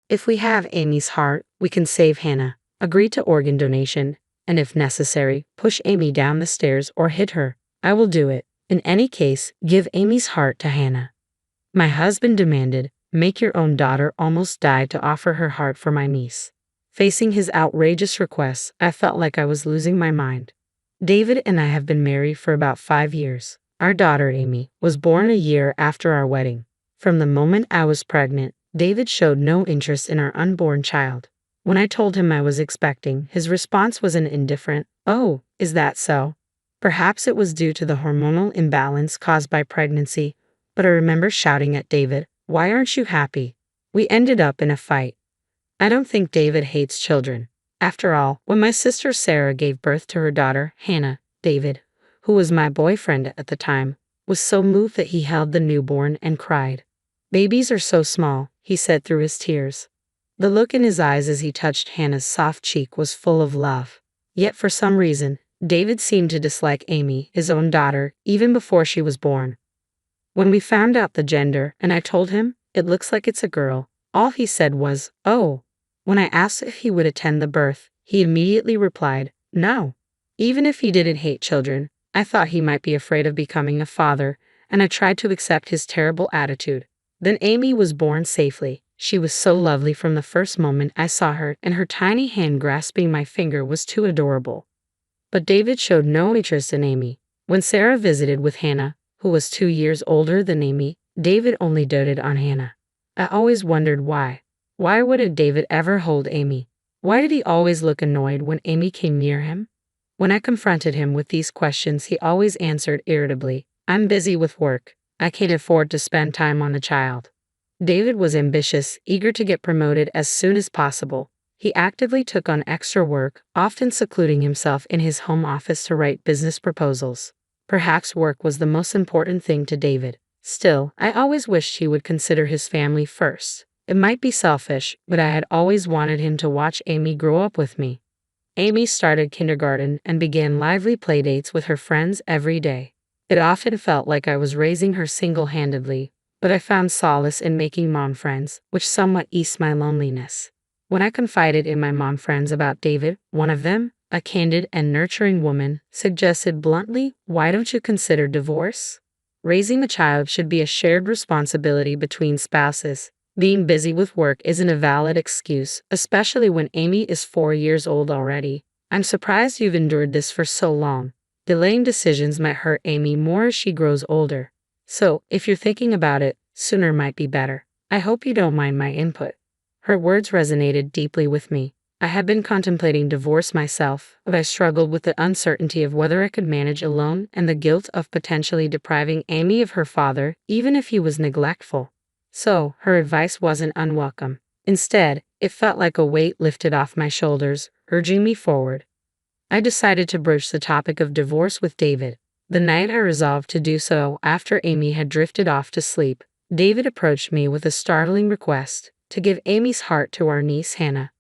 If we have Amy's heart, we can save Hannah. Agree to organ donation, and if necessary, push Amy down the stairs or hit her. I will do it. In any case, give Amy's heart to Hannah. My husband demanded, make your own daughter almost die to offer her heart for my niece. Facing his outrageous requests, I felt like I was losing my mind. David and I have been married for about 5 years. Our daughter, Amy, was born a year after our wedding. From the moment I was pregnant, David showed no interest in our unborn child. When I told him I was expecting, his response was an indifferent, "Oh, is that so?" Perhaps it was due to the hormonal imbalance caused by pregnancy, but I remember shouting at David, "Why aren't you happy?" We ended up in a fight. I don't think David hates children. After all, when my sister Sarah gave birth to her daughter, Hannah, David, who was my boyfriend at the time, was so moved that he held the newborn and cried. "Babies are so small," he said through his tears. The look in his eyes as he touched Hannah's soft cheek was full of love. Yet for some reason, David seemed to dislike Amy, his own daughter, even before she was born. When we found out the gender and I told him, "It looks like it's a girl," all he said was, "Oh." When I asked if he would attend the birth, he immediately replied, "No." Even if he didn't hate children, I thought he might be afraid of becoming a father, and I tried to accept his terrible attitude. Then Amy was born safely. She was so lovely from the first moment I saw her, and her tiny hand grasping my finger was too adorable. But David showed no interest in Amy. When Sarah visited with Hannah, who was 2 years older than Amy, David only doted on Hannah. I always wondered why. Why wouldn't David ever hold Amy? Why did he always look annoyed when Amy came near him? When I confronted him with these questions, he always answered irritably, "I'm busy with work. I can't afford to spend time on the child." David was ambitious, eager to get promoted as soon as possible. He actively took on extra work, often secluding himself in his home office to write business proposals. Perhaps work was the most important thing to David. Still, I always wished he would consider his family first. It might be selfish, but I had always wanted him to watch Amy grow up with me. Amy started kindergarten and began lively playdates with her friends every day. It often felt like I was raising her single-handedly, but I found solace in making mom friends, which somewhat eased my loneliness. When I confided in my mom friends about David, one of them, a candid and nurturing woman, suggested bluntly, "Why don't you consider divorce? Raising a child should be a shared responsibility between spouses. Being busy with work isn't a valid excuse, especially when Amy is 4 years old already. I'm surprised you've endured this for so long. Delaying decisions might hurt Amy more as she grows older. So, if you're thinking about it, sooner might be better. I hope you don't mind my input." Her words resonated deeply with me. I had been contemplating divorce myself, but I struggled with the uncertainty of whether I could manage alone and the guilt of potentially depriving Amy of her father, even if he was neglectful. So, her advice wasn't unwelcome. Instead, it felt like a weight lifted off my shoulders, urging me forward. I decided to broach the topic of divorce with David. The night I resolved to do so after Amy had drifted off to sleep, David approached me with a startling request to give Amy's heart to our niece Hannah.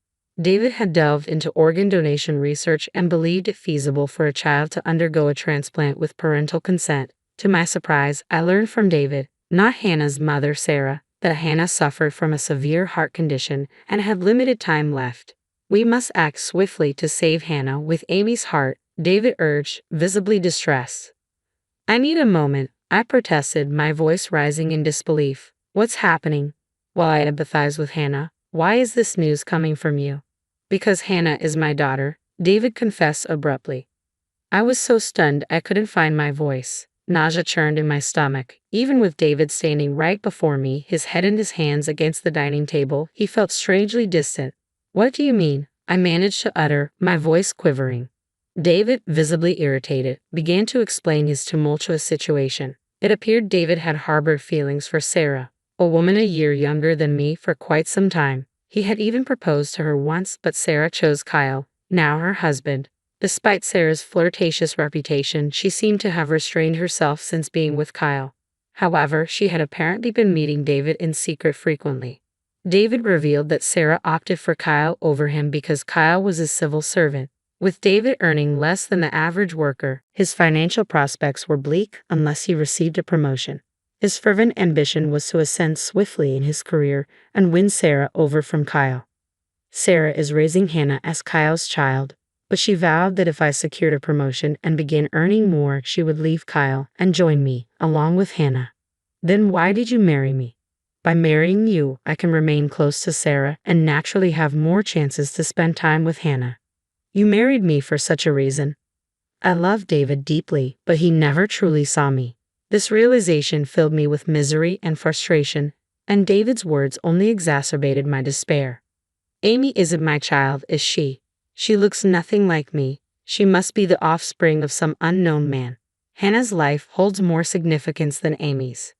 David had delved into organ donation research and believed it feasible for a child to undergo a transplant with parental consent. To my surprise, I learned from David, not Hannah's mother Sarah, that Hannah suffered from a severe heart condition and had limited time left. "We must act swiftly to save Hannah with Amy's heart," David urged, visibly distressed. "I need a moment," I protested, my voice rising in disbelief. "What's happening?" While I empathize with Hannah, "Why is this news coming from you?" "Because Hannah is my daughter," David confessed abruptly. I was so stunned I couldn't find my voice. Nausea churned in my stomach. Even with David standing right before me, his head in his hands against the dining table, he felt strangely distant. "What do you mean?" I managed to utter, my voice quivering. David, visibly irritated, began to explain his tumultuous situation. It appeared David had harbored feelings for Sarah, a woman a year younger than me, for quite some time. He had even proposed to her once, but Sarah chose Kyle, now her husband. Despite Sarah's flirtatious reputation, she seemed to have restrained herself since being with Kyle. However, she had apparently been meeting David in secret frequently. David revealed that Sarah opted for Kyle over him because Kyle was a civil servant. With David earning less than the average worker, his financial prospects were bleak unless he received a promotion. His fervent ambition was to ascend swiftly in his career and win Sarah over from Kyle. Sarah is raising Hannah as Kyle's child, but she vowed that if I secured a promotion and began earning more, she would leave Kyle and join me, along with Hannah. Then why did you marry me? By marrying you, I can remain close to Sarah and naturally have more chances to spend time with Hannah. You married me for such a reason. I love David deeply, but he never truly saw me. This realization filled me with misery and frustration, and David's words only exacerbated my despair. Amy isn't my child, is she? She looks nothing like me. She must be the offspring of some unknown man. Hannah's life holds more significance than Amy's.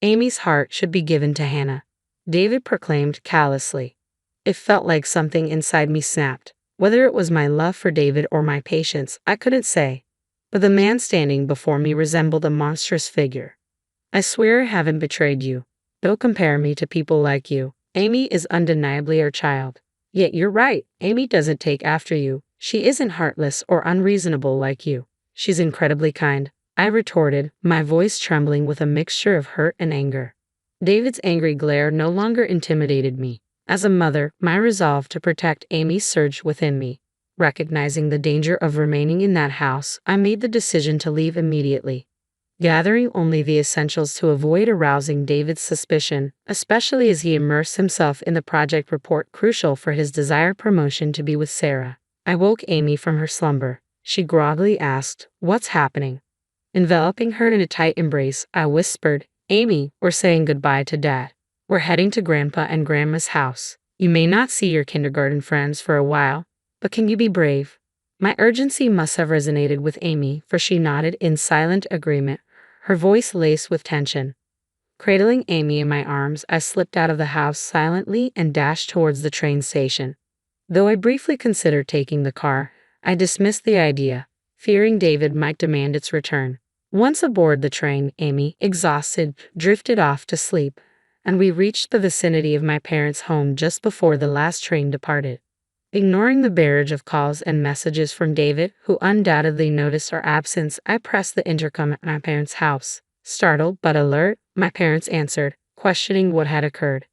Amy's heart should be given to Hannah, David proclaimed callously. It felt like something inside me snapped. Whether it was my love for David or my patience, I couldn't say. But the man standing before me resembled a monstrous figure. I swear I haven't betrayed you. Don't compare me to people like you. Amy is undeniably our child. Yet you're right, Amy doesn't take after you. She isn't heartless or unreasonable like you. She's incredibly kind, I retorted, my voice trembling with a mixture of hurt and anger. David's angry glare no longer intimidated me. As a mother, my resolve to protect Amy surged within me. Recognizing the danger of remaining in that house, I made the decision to leave immediately. Gathering only the essentials to avoid arousing David's suspicion, especially as he immersed himself in the project report crucial for his desired promotion to be with Sarah. I woke Amy from her slumber. She groggily asked, "What's happening?" Enveloping her in a tight embrace, I whispered, "Amy, we're saying goodbye to Dad. We're heading to Grandpa and Grandma's house. You may not see your kindergarten friends for a while, but can you be brave?" My urgency must have resonated with Amy, for she nodded in silent agreement, her voice laced with tension. Cradling Amy in my arms, I slipped out of the house silently and dashed towards the train station. Though I briefly considered taking the car, I dismissed the idea, fearing David might demand its return. Once aboard the train, Amy, exhausted, drifted off to sleep, and we reached the vicinity of my parents' home just before the last train departed. Ignoring the barrage of calls and messages from David, who undoubtedly noticed our absence, I pressed the intercom at my parents' house. Startled but alert, my parents answered, questioning what had occurred.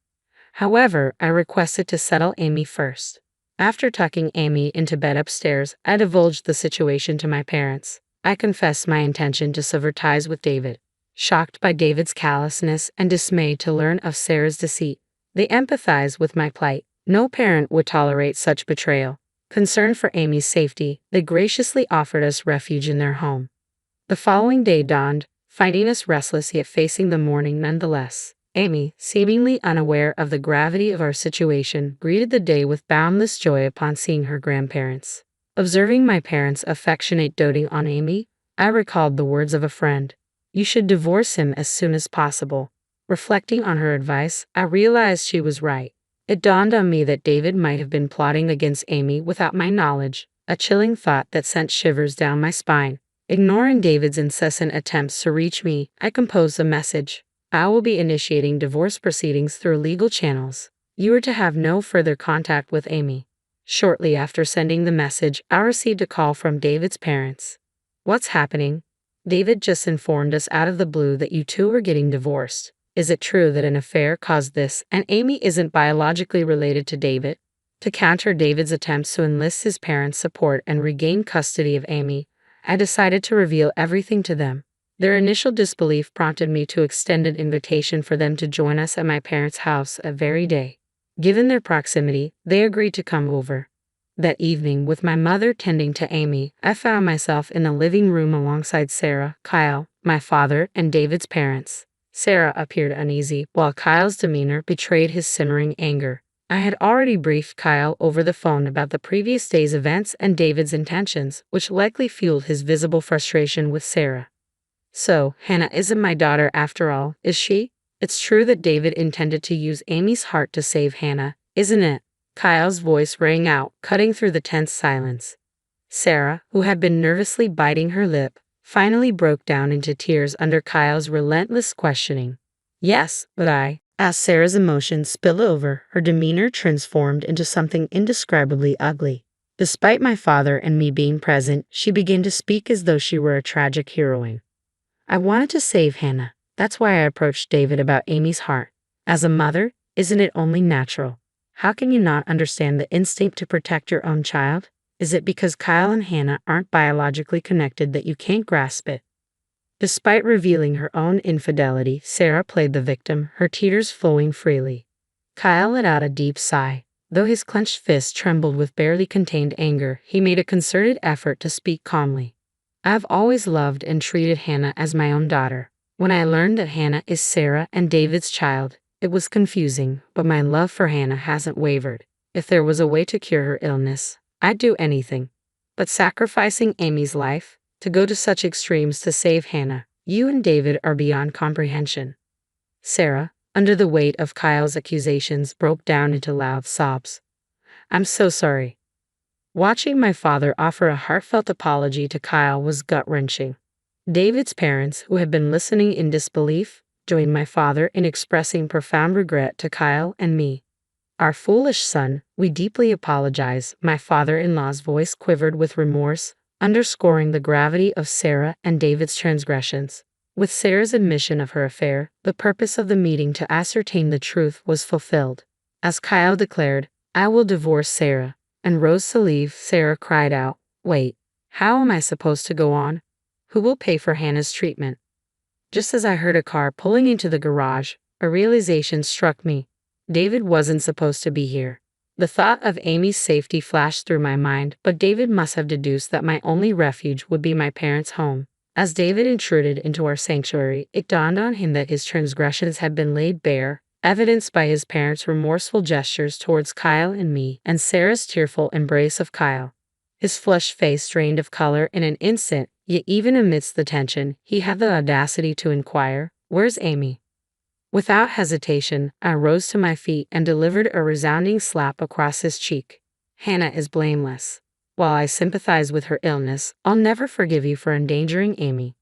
However, I requested to settle Amy first. After tucking Amy into bed upstairs, I divulged the situation to my parents. I confessed my intention to sever ties with David. Shocked by David's callousness and dismayed to learn of Sarah's deceit, they empathized with my plight. No parent would tolerate such betrayal. Concerned for Amy's safety, they graciously offered us refuge in their home. The following day dawned, finding us restless yet facing the morning nonetheless. Amy, seemingly unaware of the gravity of our situation, greeted the day with boundless joy upon seeing her grandparents. Observing my parents' affectionate doting on Amy, I recalled the words of a friend. "You should divorce him as soon as possible." Reflecting on her advice, I realized she was right. It dawned on me that David might have been plotting against Amy without my knowledge, a chilling thought that sent shivers down my spine. Ignoring David's incessant attempts to reach me, I composed a message. "I will be initiating divorce proceedings through legal channels. You are to have no further contact with Amy." Shortly after sending the message, I received a call from David's parents. "What's happening? David just informed us out of the blue that you two are getting divorced. Is it true that an affair caused this, and Amy isn't biologically related to David?" To counter David's attempts to enlist his parents' support and regain custody of Amy, I decided to reveal everything to them. Their initial disbelief prompted me to extend an invitation for them to join us at my parents' house that very day. Given their proximity, they agreed to come over. That evening, with my mother tending to Amy, I found myself in the living room alongside Sarah, Kyle, my father, and David's parents. Sarah appeared uneasy, while Kyle's demeanor betrayed his simmering anger. I had already briefed Kyle over the phone about the previous day's events and David's intentions, which likely fueled his visible frustration with Sarah. "So, Hannah isn't my daughter after all, is she? It's true that David intended to use Amy's heart to save Hannah, isn't it?" Kyle's voice rang out, cutting through the tense silence. Sarah, who had been nervously biting her lip, finally broke down into tears under Kyle's relentless questioning. "Yes, but as Sarah's emotions spilled over, her demeanor transformed into something indescribably ugly. Despite my father and me being present, she began to speak as though she were a tragic heroine. "I wanted to save Hannah. That's why I approached David about Amy's heart. As a mother, isn't it only natural? How can you not understand the instinct to protect your own child? Is it because Kyle and Hannah aren't biologically connected that you can't grasp it? Despite revealing her own infidelity, Sarah played the victim, her tears flowing freely. Kyle let out a deep sigh. Though his clenched fist trembled with barely contained anger, he made a concerted effort to speak calmly. I've always loved and treated Hannah as my own daughter. When I learned that Hannah is Sarah and David's child, it was confusing, but my love for Hannah hasn't wavered. If there was a way to cure her illness, I'd do anything. But sacrificing Amy's life, to go to such extremes to save Hannah, you and David are beyond comprehension. Sarah, under the weight of Kyle's accusations, broke down into loud sobs. I'm so sorry. Watching my father offer a heartfelt apology to Kyle was gut-wrenching. David's parents, who had been listening in disbelief, joined my father in expressing profound regret to Kyle and me. Our foolish son, we deeply apologize. My father-in-law's voice quivered with remorse, underscoring the gravity of Sarah and David's transgressions. With Sarah's admission of her affair, the purpose of the meeting to ascertain the truth was fulfilled. As Kyle declared, I will divorce Sarah, and rose to leave, Sarah cried out, wait, how am I supposed to go on? Who will pay for Hannah's treatment? Just as I heard a car pulling into the garage, a realization struck me. David wasn't supposed to be here. The thought of Amy's safety flashed through my mind, but David must have deduced that my only refuge would be my parents' home. As David intruded into our sanctuary, it dawned on him that his transgressions had been laid bare, evidenced by his parents' remorseful gestures towards Kyle and me, and Sarah's tearful embrace of Kyle. His flushed face drained of color in an instant, yet even amidst the tension, he had the audacity to inquire, "Where's Amy?" Without hesitation, I rose to my feet and delivered a resounding slap across his cheek. Hannah is blameless. While I sympathize with her illness, I'll never forgive you for endangering Amy.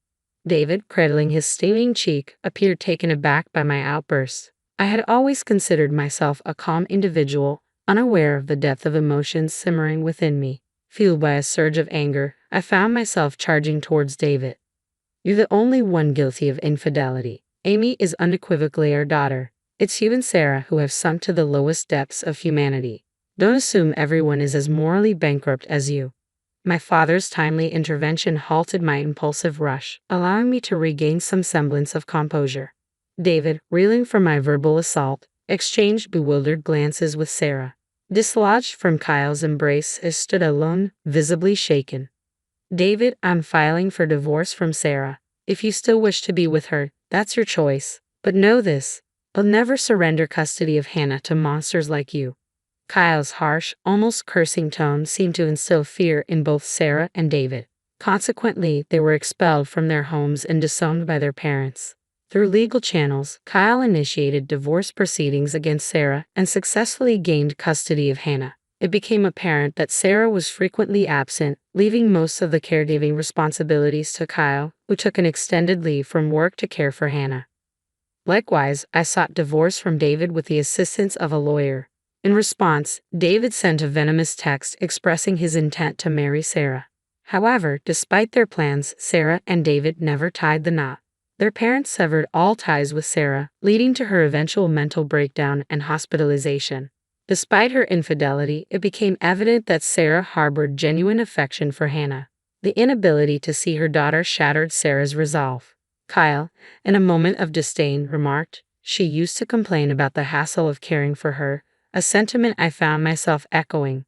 David, cradling his steaming cheek, appeared taken aback by my outburst. I had always considered myself a calm individual, unaware of the depth of emotions simmering within me. Fueled by a surge of anger, I found myself charging towards David. You're the only one guilty of infidelity. Amy is unequivocally our daughter. It's you and Sarah who have sunk to the lowest depths of humanity. Don't assume everyone is as morally bankrupt as you. My father's timely intervention halted my impulsive rush, allowing me to regain some semblance of composure. David, reeling from my verbal assault, exchanged bewildered glances with Sarah. Dislodged from Kyle's embrace, I stood alone, visibly shaken. David, I'm filing for divorce from Sarah. If you still wish to be with her, that's your choice. But know this, I'll never surrender custody of Hannah to monsters like you. Kyle's harsh, almost cursing tone seemed to instill fear in both Sarah and David. Consequently, they were expelled from their homes and disowned by their parents. Through legal channels, Kyle initiated divorce proceedings against Sarah and successfully gained custody of Hannah. It became apparent that Sarah was frequently absent, leaving most of the caregiving responsibilities to Kyle, who took an extended leave from work to care for Hannah. Likewise, I sought divorce from David with the assistance of a lawyer. In response, David sent a venomous text expressing his intent to marry Sarah. However, despite their plans, Sarah and David never tied the knot. Their parents severed all ties with Sarah, leading to her eventual mental breakdown and hospitalization. Despite her infidelity, it became evident that Sarah harbored genuine affection for Hannah. The inability to see her daughter shattered Sarah's resolve. Kyle, in a moment of disdain, remarked, "She used to complain about the hassle of caring for her," a sentiment I found myself echoing.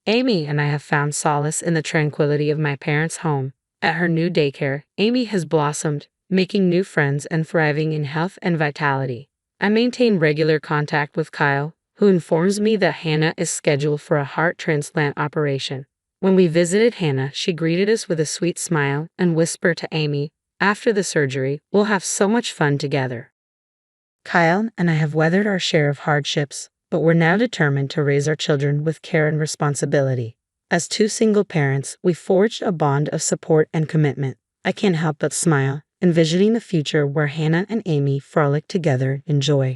Amy and I have found solace in the tranquility of my parents' home. At her new daycare, Amy has blossomed, making new friends and thriving in health and vitality. I maintain regular contact with Kyle, who informs me that Hannah is scheduled for a heart transplant operation. When we visited Hannah, she greeted us with a sweet smile and whispered to Amy, "After the surgery, we'll have so much fun together." Kyle and I have weathered our share of hardships, but we're now determined to raise our children with care and responsibility. As two single parents, we forged a bond of support and commitment. I can't help but smile, envisioning the future where Hannah and Amy frolic together in joy.